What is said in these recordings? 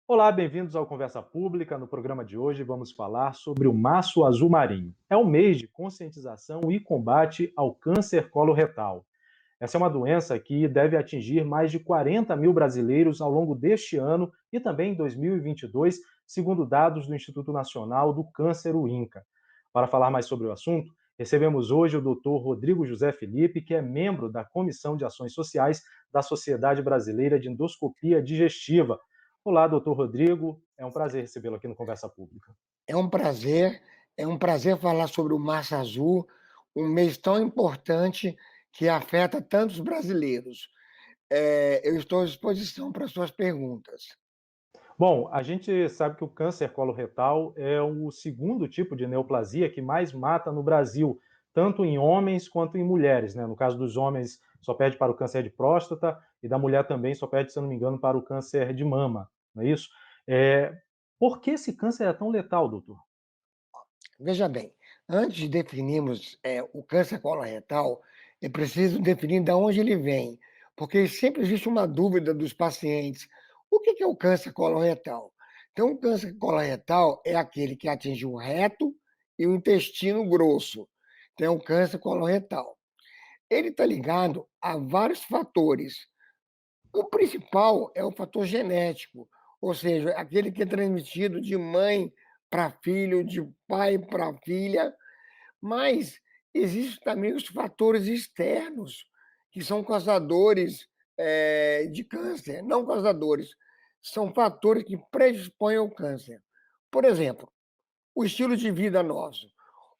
Olá, bem-vindos ao Conversa Pública. No programa de hoje vamos falar sobre o Março Azul Marinho. É um mês de conscientização e combate ao câncer coloretal. Essa é uma doença que deve atingir mais de 40 mil brasileiros ao longo deste ano e também em 2022, segundo dados do Instituto Nacional do Câncer, o INCA. Para falar mais sobre o assunto, recebemos hoje o Dr. Rodrigo José Felipe, que é membro da Comissão de Ações Sociais da Sociedade Brasileira de Endoscopia Digestiva. Olá, doutor Rodrigo, é um prazer recebê-lo aqui no Conversa Pública. É um prazer, é um prazer falar sobre o Março Azul, um mês tão importante que afeta tantos brasileiros. Eu estou à disposição para suas perguntas. Bom, a gente sabe que o câncer coloretal é o segundo tipo de neoplasia que mais mata no Brasil, tanto em homens quanto em mulheres, né? No caso dos homens, só perde para o câncer de próstata e da mulher também só perde, se eu não me engano, para o câncer de mama, não é isso? É... Por que esse câncer é tão letal, doutor? Veja bem, antes de definirmos o câncer coloretal, é preciso definir de onde ele vem, porque sempre existe uma dúvida dos pacientes. O que é o câncer coloretal? Então, o câncer coloretal é aquele que atinge o reto e o intestino grosso. Então, é o câncer coloretal. Ele está ligado a vários fatores. O principal é o fator genético, ou seja, aquele que é transmitido de mãe para filho, de pai para filha, mas existem também os fatores externos, que são causadores de câncer, não causadores, são fatores que predispõem ao câncer. Por exemplo, o estilo de vida nosso,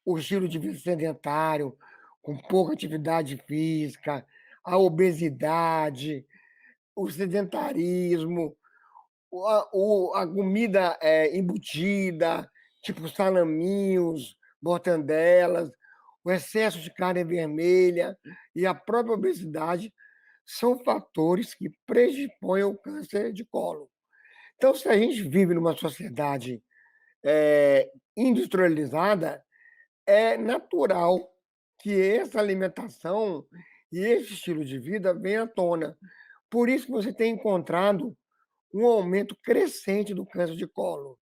o estilo de vida sedentário, com pouca atividade física, a obesidade, o sedentarismo, a comida embutida, tipo salaminhos, mortandelas, o excesso de carne vermelha e a própria obesidade são fatores que predispõem ao câncer de colo. Então, se a gente vive numa sociedade industrializada, é natural que essa alimentação e esse estilo de vida venha à tona. Por isso que você tem encontrado um aumento crescente do câncer de colo.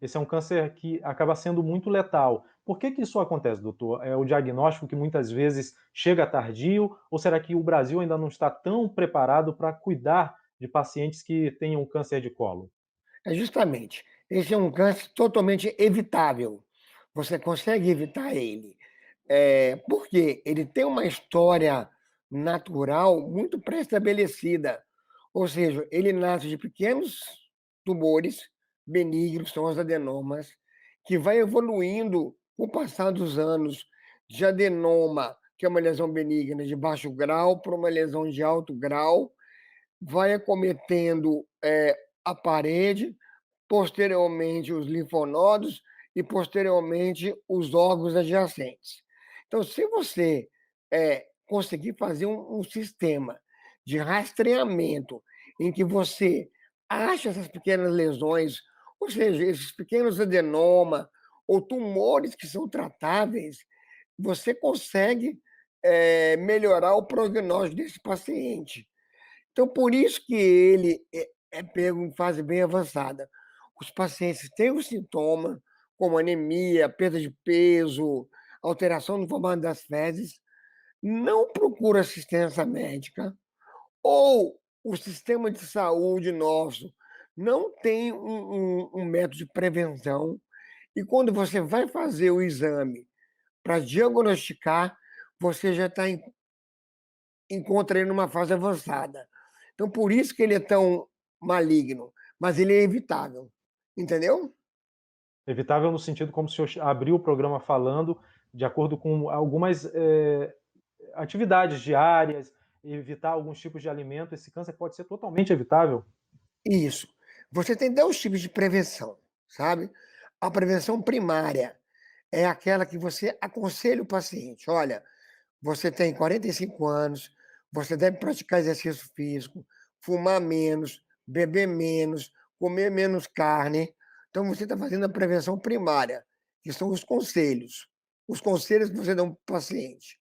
Esse é um câncer que acaba sendo muito letal. Por que que isso acontece, doutor? É o diagnóstico que muitas vezes chega tardio, ou será que o Brasil ainda não está tão preparado para cuidar de pacientes que tenham câncer de colo? É justamente, esse é um câncer totalmente evitável. Você consegue evitar ele. Porque ele tem uma história natural muito pré-estabelecida. Ou seja, ele nasce de pequenos tumores benignos, são os adenomas, que vai evoluindo com o passar dos anos de adenoma, que é uma lesão benigna de baixo grau, para uma lesão de alto grau, vai acometendo a parede, posteriormente os linfonodos e posteriormente os órgãos adjacentes. Então, se você conseguir fazer um sistema de rastreamento em que você acha essas pequenas lesões, ou seja, esses pequenos adenoma ou tumores que são tratáveis, você consegue melhorar o prognóstico desse paciente. Então, por isso que ele é pego em fase bem avançada. Os pacientes têm o sintoma, como anemia, perda de peso, alteração no formato das fezes, não procura assistência médica, ou o sistema de saúde nosso não tem um método de prevenção, e quando você vai fazer o exame para diagnosticar, você já está encontra ele numa fase avançada. Então, por isso que ele é tão maligno, mas ele é evitável, entendeu? Evitável no sentido como o senhor abriu o programa falando, de acordo com algumas atividades diárias, evitar alguns tipos de alimento, esse câncer pode ser totalmente evitável. Isso. Você tem 2 tipos de prevenção, sabe? A prevenção primária é aquela que você aconselha o paciente: "Olha, você tem 45 anos, você deve praticar exercício físico, fumar menos, beber menos, comer menos carne". Então você está fazendo a prevenção primária, que são os conselhos que você dá para o paciente.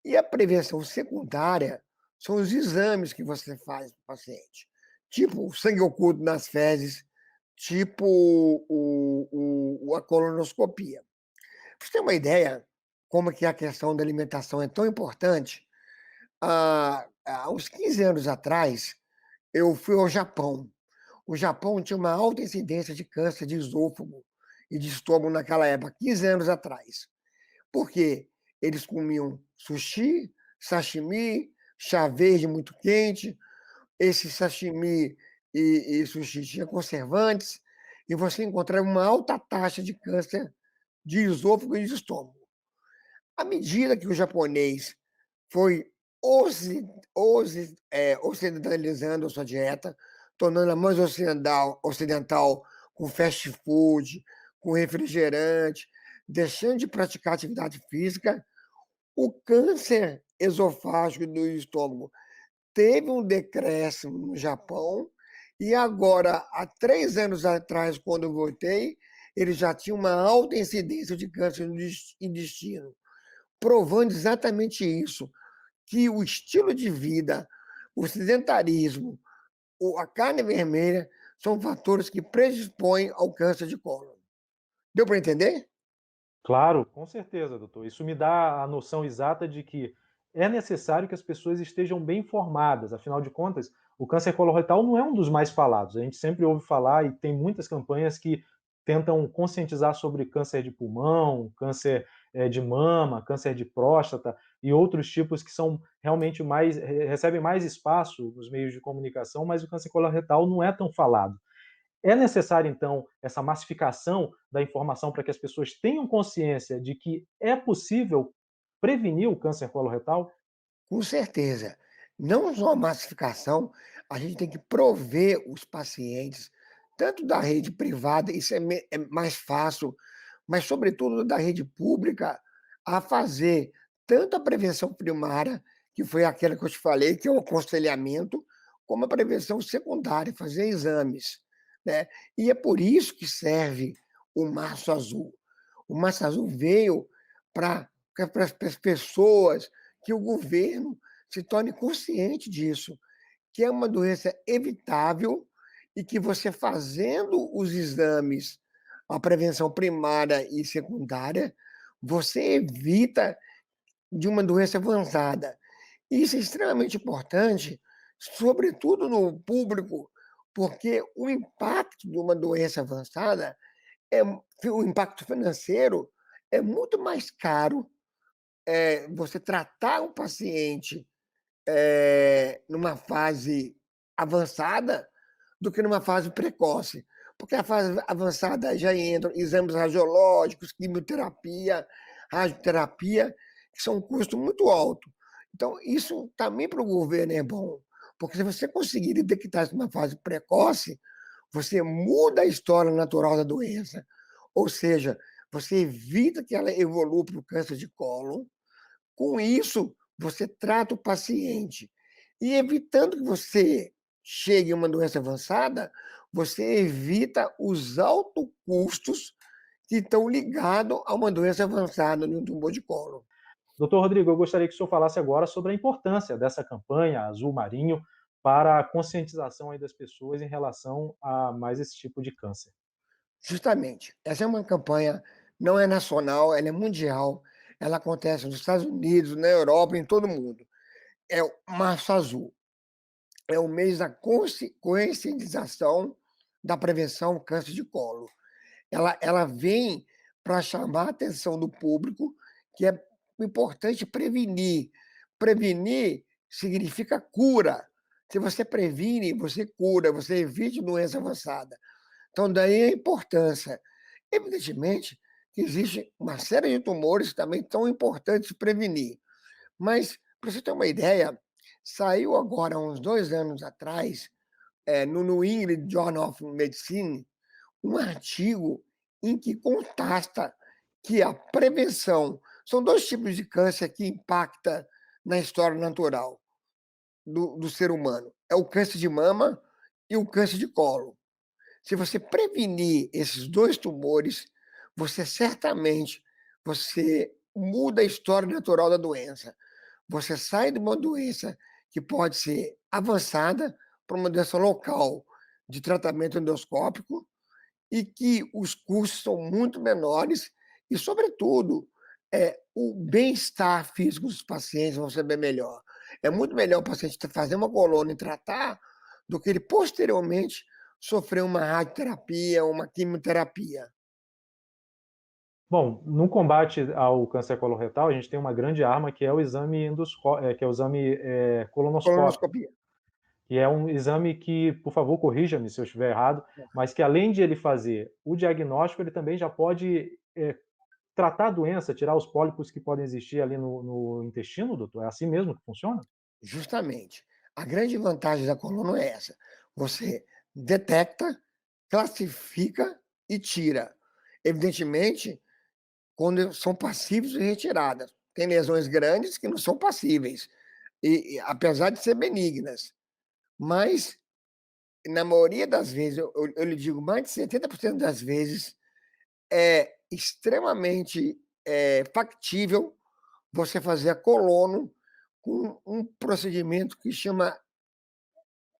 E a prevenção secundária são os exames que você faz para o paciente, tipo o sangue oculto nas fezes, tipo a colonoscopia. Pra você ter uma ideia como que a questão da alimentação é tão importante, há uns 15 anos atrás, eu fui ao Japão. O Japão tinha uma alta incidência de câncer de esôfago e de estômago naquela época, 15 anos atrás. Por quê? Eles comiam sushi, sashimi, chá verde muito quente. Esse sashimi e sushi tinha conservantes, e você encontrava uma alta taxa de câncer de esôfago e de estômago. À medida que o japonês foi ocidentalizando a sua dieta, tornando-a mais ocidental, com fast food, com refrigerante, deixando de praticar atividade física, o câncer esofágico do estômago teve um decréscimo no Japão, e agora, há 3 anos atrás, quando eu voltei, ele já tinha uma alta incidência de câncer no intestino, provando exatamente isso, que o estilo de vida, o sedentarismo, a carne vermelha são fatores que predispõem ao câncer de cólon. Deu para entender? Claro, com certeza, doutor. Isso me dá a noção exata de que é necessário que as pessoas estejam bem informadas. Afinal de contas, o câncer coloretal não é um dos mais falados. A gente sempre ouve falar e tem muitas campanhas que tentam conscientizar sobre câncer de pulmão, câncer de mama, câncer de próstata e outros tipos que são realmente mais recebem mais espaço nos meios de comunicação, mas o câncer coloretal não é tão falado. É necessário, então, essa massificação da informação para que as pessoas tenham consciência de que é possível prevenir o câncer coloretal? Com certeza. Não só a massificação, a gente tem que prover os pacientes, tanto da rede privada, isso é mais fácil, mas, sobretudo, da rede pública, a fazer tanto a prevenção primária, que foi aquela que eu te falei, que é o aconselhamento, como a prevenção secundária, fazer exames, né? E é por isso que serve o Março Azul. O Março Azul veio para as pessoas, que o governo se torne consciente disso, que é uma doença evitável e que você fazendo os exames, a prevenção primária e secundária, você evita de uma doença avançada. Isso é extremamente importante, sobretudo no público, porque o impacto de uma doença avançada, o impacto financeiro é muito mais caro, você tratar um paciente numa fase avançada do que numa fase precoce. Porque a fase avançada já entram exames radiológicos, quimioterapia, radioterapia, que são um custo muito alto. Então, isso também para o governo é bom, porque se você conseguir detectar isso numa fase precoce, você muda a história natural da doença. Ou seja, você evita que ela evolua para o câncer de cólon. Com isso, você trata o paciente. E evitando que você chegue a uma doença avançada, você evita os altos custos que estão ligados a uma doença avançada no tumor de cólon. Doutor Rodrigo, eu gostaria que o senhor falasse agora sobre a importância dessa campanha Azul Marinho para a conscientização aí das pessoas em relação a mais esse tipo de câncer. Justamente, essa é uma campanha, não é nacional, ela é mundial, ela acontece nos Estados Unidos, na Europa, em todo mundo. É o Março Azul, é o mês da conscientização da prevenção ao câncer de colo. Ela vem para chamar a atenção do público que é importante prevenir. Prevenir significa cura. Se você previne, você cura, você evite doença avançada. Então, daí a importância. Evidentemente que existe uma série de tumores que também tão importantes de prevenir. Mas, para você ter uma ideia, saiu agora, há uns 2 anos atrás, no New England Journal of Medicine, um artigo em que consta que a prevenção são 2 tipos de câncer que impacta na história natural do ser humano. É o câncer de mama e o câncer de colo. Se você prevenir esses 2 tumores, você certamente você muda a história natural da doença. Você sai de uma doença que pode ser avançada para uma doença local de tratamento endoscópico, e que os custos são muito menores e, sobretudo, o bem-estar físico dos pacientes vão ser bem melhor. É muito melhor o paciente fazer uma colônia e tratar do que ele posteriormente sofrer uma radioterapia ou uma quimioterapia. Bom, no combate ao câncer coloretal, a gente tem uma grande arma que é o exame que é o exame colonoscópio, Colonoscopia. que é um exame que, por favor, corrija-me se eu estiver errado, mas que além de ele fazer o diagnóstico, ele também já pode tratar a doença, tirar os pólipos que podem existir ali no intestino, doutor? É assim mesmo que funciona? Justamente. A grande vantagem da coluna é essa: você detecta, classifica e tira. Evidentemente, quando são passíveis de retirada. Tem lesões grandes que não são passíveis, apesar de ser benignas. Mas, na maioria das vezes, eu lhe digo, mais de 70% das vezes, é extremamente factível você fazer a colono com um procedimento que chama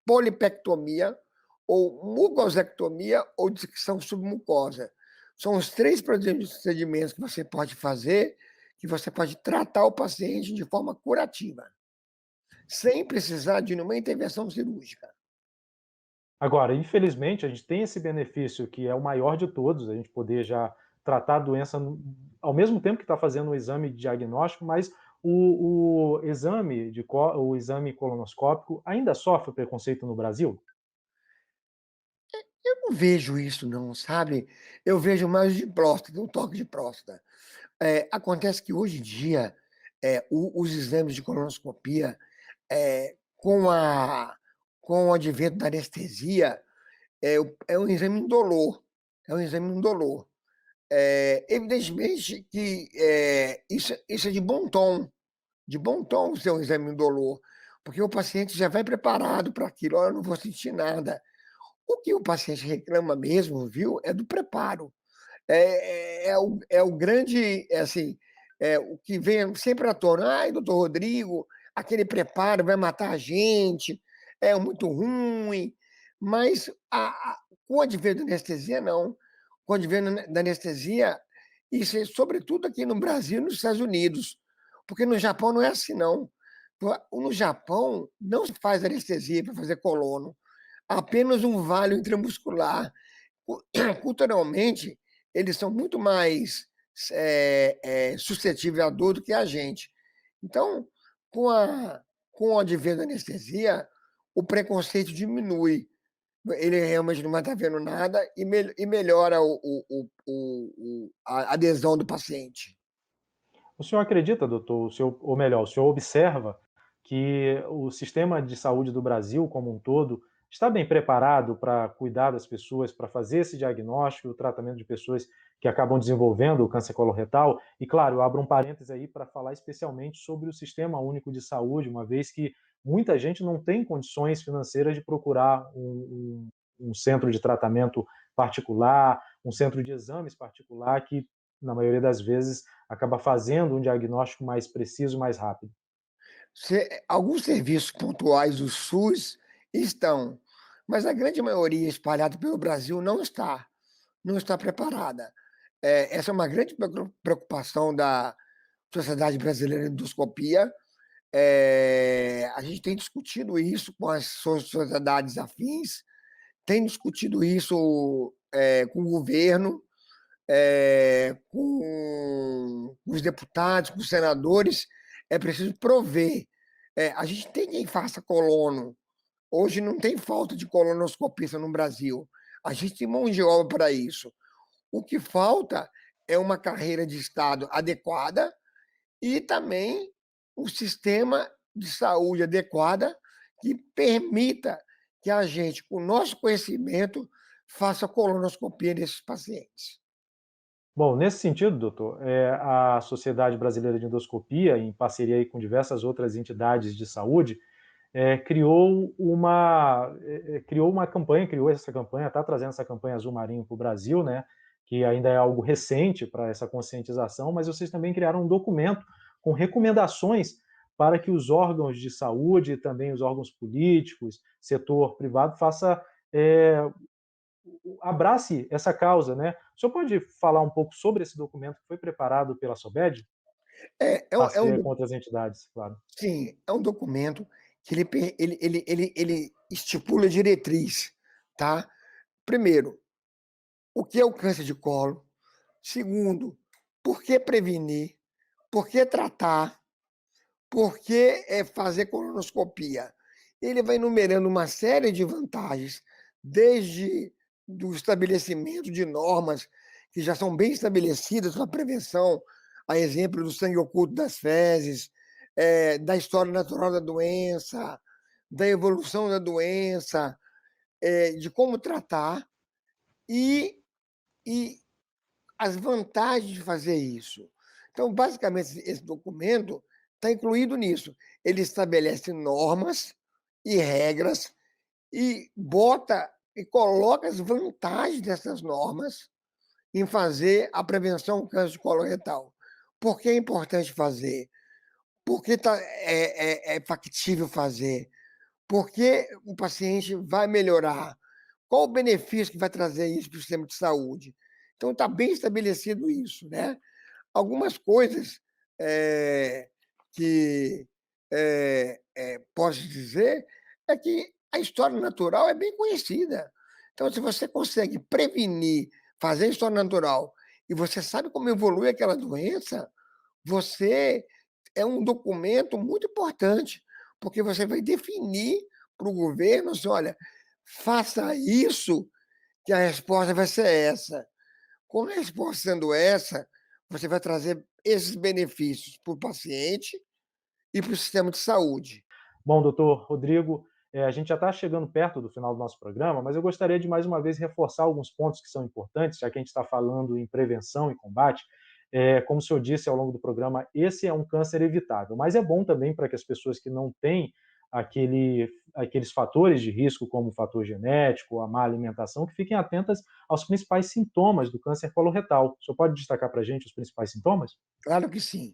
polipectomia, ou mucosectomia, ou dissecção submucosa. São os 3 procedimentos que você pode fazer, que você pode tratar o paciente de forma curativa, sem precisar de nenhuma intervenção cirúrgica. Agora, infelizmente, a gente tem esse benefício que é o maior de todos, a gente poder já tratar a doença ao mesmo tempo que está fazendo o exame de diagnóstico, mas o exame colonoscópico ainda sofre preconceito no Brasil? Eu não vejo isso não, sabe. Eu vejo mais de próstata, um toque de próstata. Acontece que hoje em dia, os exames de colonoscopia, com o advento da anestesia, é um exame indolor, é um exame indolor. Evidentemente que, isso é de bom tom ser um exame indolor, porque o paciente já vai preparado para aquilo: "Olha, eu não vou sentir nada". O que o paciente reclama mesmo, viu, é do preparo. É o grande, assim, o que vem sempre à tona: "Ai, doutor Rodrigo, aquele preparo vai matar a gente, é muito ruim", mas com o advento da anestesia, não. Com o advento da anestesia, isso é sobretudo aqui no Brasil e nos Estados Unidos, porque no Japão não é assim não. No Japão não se faz anestesia para fazer colono, apenas um vale intramuscular. Culturalmente, eles são muito mais suscetíveis à dor do que a gente. Então, com, a, com o advento da anestesia, o preconceito diminui. Ele realmente não vai estar vendo nada e melhora a adesão do paciente. O senhor acredita, doutor, ou melhor, o senhor observa que o sistema de saúde do Brasil como um todo está bem preparado para cuidar das pessoas, para fazer esse diagnóstico e o tratamento de pessoas que acabam desenvolvendo o câncer coloretal? E, claro, eu abro um parêntese aí para falar especialmente sobre o Sistema Único de Saúde, uma vez que muita gente não tem condições financeiras de procurar um centro de tratamento particular, um centro de exames particular, que, na maioria das vezes, acaba fazendo um diagnóstico mais preciso, mais rápido. Alguns serviços pontuais do SUS estão, mas a grande maioria espalhada pelo Brasil não está preparada. Essa é uma grande preocupação da Sociedade Brasileira de Endoscopia. A gente tem discutido isso com as sociedades afins, tem discutido isso com o governo, com os deputados, com os senadores. É preciso prover. A gente tem quem faça colono. Hoje não tem falta de colonoscopista no Brasil. A gente tem mão de obra para isso. O que falta é uma carreira de Estado adequada e também um sistema de saúde adequada que permita que a gente, com o nosso conhecimento, faça colonoscopia nesses pacientes. Bom, nesse sentido, doutor, a Sociedade Brasileira de Endoscopia, em parceria aí com diversas outras entidades de saúde, criou essa campanha, está trazendo essa campanha Azul Marinho para o Brasil, né, que ainda é algo recente para essa conscientização, mas vocês também criaram um documento com recomendações para que os órgãos de saúde, também os órgãos políticos, setor privado, faça abrace essa causa, né? O senhor pode falar um pouco sobre esse documento que foi preparado pela SOBED? É um, Com outras entidades, claro. sim, é um documento que ele estipula diretriz, tá? Primeiro, o que é o câncer de colo? Segundo, por que prevenir? Por que tratar? Por que fazer colonoscopia? Ele vai enumerando uma série de vantagens, desde do estabelecimento de normas que já são bem estabelecidas para prevenção, a exemplo do sangue oculto das fezes, da história natural da doença, da evolução da doença, de como tratar e, e as vantagens de fazer isso. Então, basicamente, esse documento está incluído nisso. Ele estabelece normas e regras e bota e coloca as vantagens dessas normas em fazer a prevenção do câncer coloretal. Por que é importante fazer? Por que é factível fazer? Por que o paciente vai melhorar? Qual o benefício que vai trazer isso para o sistema de saúde? Então, está bem estabelecido isso, né? Algumas coisas que posso dizer é que a história natural é bem conhecida. Então, se você consegue prevenir, fazer história natural, e você sabe como evolui aquela doença, você é um documento muito importante, porque você vai definir para o governo, assim, olha, faça isso, que a resposta vai ser essa. Com a resposta sendo essa, você vai trazer esses benefícios para o paciente e para o sistema de saúde. Bom, doutor Rodrigo, a gente já está chegando perto do final do nosso programa, mas eu gostaria de mais uma vez reforçar alguns pontos que são importantes, já que a gente está falando em prevenção e combate. Como o senhor disse ao longo do programa, esse é um câncer evitável, mas é bom também para que as pessoas que não têm aqueles fatores de risco, como o fator genético, a má alimentação, que fiquem atentas aos principais sintomas do câncer coloretal. O senhor pode destacar para a gente os principais sintomas? Claro que sim.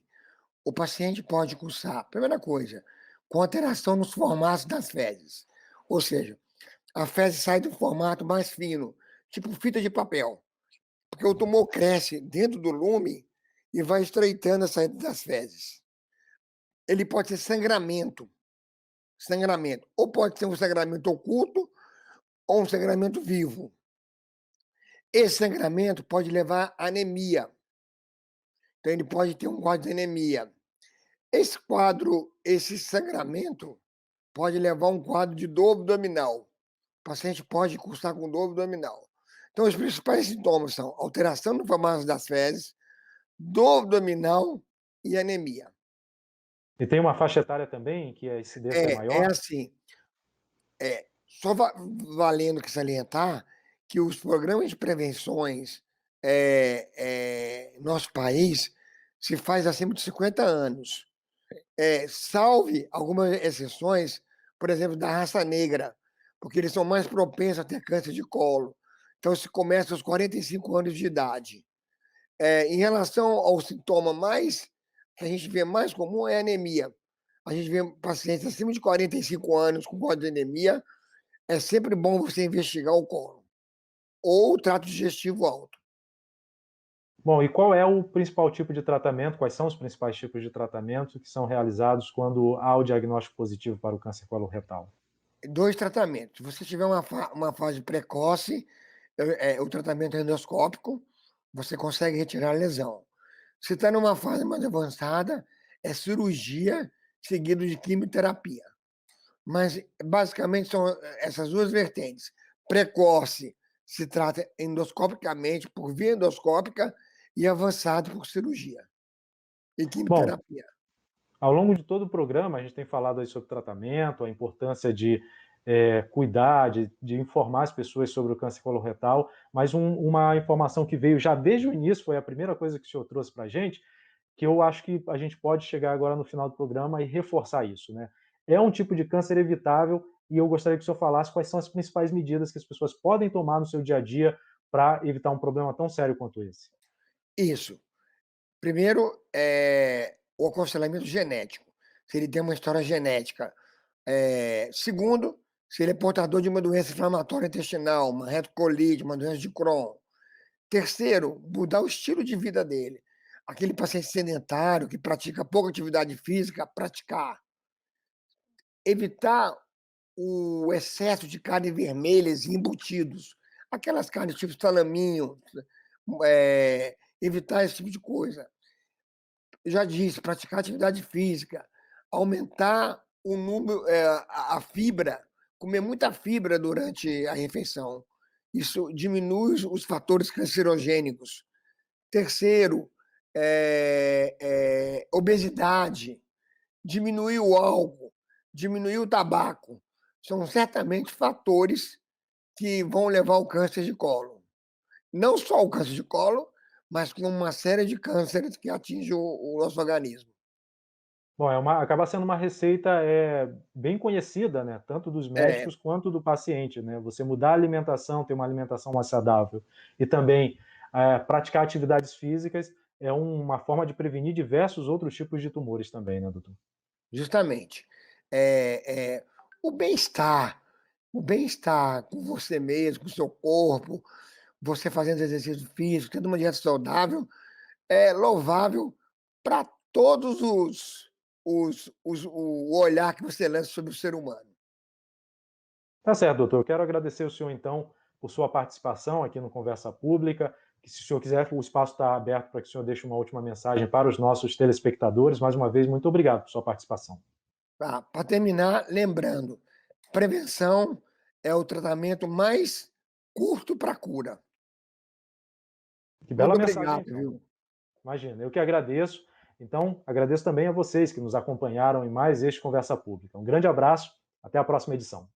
O paciente pode cursar, primeira coisa, com alteração nos formatos das fezes. Ou seja, a fezes sai do formato mais fino, tipo fita de papel, porque o tumor cresce dentro do lume e vai estreitando a saída das fezes. Ele pode ter sangramento, ou pode ser um sangramento oculto ou um sangramento vivo. Esse sangramento pode levar a anemia. Então, ele pode ter um quadro de anemia. Esse sangramento, pode levar a um quadro de dor abdominal. O paciente pode cursar com dor abdominal. Então, os principais sintomas são alteração no formato das fezes, dor abdominal e anemia. E tem uma faixa etária também que a incidência é É maior? assim, só valendo que salientar que os programas de prevenções nosso país se faz acima de 50 anos. Salve algumas exceções, por exemplo, da raça negra, porque eles são mais propensos a ter câncer de colo. Então, se começa aos 45 anos de idade. Em relação ao sintoma mais que a gente vê mais comum é a anemia. A gente vê pacientes acima de 45 anos com quadro de anemia, é sempre bom você investigar o colo ou o trato digestivo alto. Bom, e qual é o principal tipo de tratamento? Quais são os principais tipos de tratamento que são realizados quando há o diagnóstico positivo para o câncer coloretal? Dois tratamentos. Se você tiver uma fase precoce, o tratamento é endoscópico, você consegue retirar a lesão. Se está numa fase mais avançada, é cirurgia seguido de quimioterapia. Mas, basicamente, são essas duas vertentes. Precoce se trata endoscopicamente, por via endoscópica, e avançado por cirurgia e Bom, quimioterapia. ao longo de todo o programa, a gente tem falado aí sobre tratamento, a importância de cuidar, de informar as pessoas sobre o câncer coloretal, mas uma informação que veio já desde o início, foi a primeira coisa que o senhor trouxe para a gente, que eu acho que a gente pode chegar agora no final do programa e reforçar isso, né? É um tipo de câncer evitável e eu gostaria que o senhor falasse quais são as principais medidas que as pessoas podem tomar no seu dia a dia para evitar um problema tão sério quanto esse. Isso. Primeiro, o aconselhamento genético, se ele tem uma história genética. Segundo, se ele é portador de uma doença inflamatória intestinal, uma retocolite, uma doença de Crohn. Terceiro, mudar o estilo de vida dele. Aquele paciente sedentário que pratica pouca atividade física, praticar. Evitar o excesso de carnes vermelhas e embutidos. Aquelas carnes tipo salaminho, evitar esse tipo de coisa. Eu já disse, praticar atividade física, aumentar o número, a fibra, comer muita fibra durante a refeição. Isso diminui os fatores cancerogênicos. Terceiro, obesidade, diminuir o álcool, diminuir o tabaco. São certamente fatores que vão levar ao câncer de colo. Não só o câncer de colo, mas com uma série de cânceres que atingem o nosso organismo. Bom, acaba sendo uma receita bem conhecida, né, tanto dos É, médicos quanto do paciente, né? Você mudar a alimentação, ter uma alimentação mais saudável e também praticar atividades físicas é uma forma de prevenir diversos outros tipos de tumores também, né, doutor? justamente. É, é, o bem-estar, o bem-estar com você mesmo, com o seu corpo, você fazendo exercício físico, tendo uma dieta saudável, é louvável para todos o olhar que você lança sobre o ser humano. Tá certo, doutor. Eu quero agradecer o senhor, então, por sua participação aqui no Conversa Pública. Que se o senhor quiser, o espaço está aberto para que o senhor deixe uma última mensagem para os nossos telespectadores. Mais uma vez, muito obrigado por sua participação. Tá? Para terminar, lembrando, prevenção é o tratamento mais curto para cura. Que bela Muito mensagem, obrigado, então. viu? Imagina, eu que agradeço. Então, agradeço também a vocês que nos acompanharam em mais este Conversa Pública. Um grande abraço, até a próxima edição.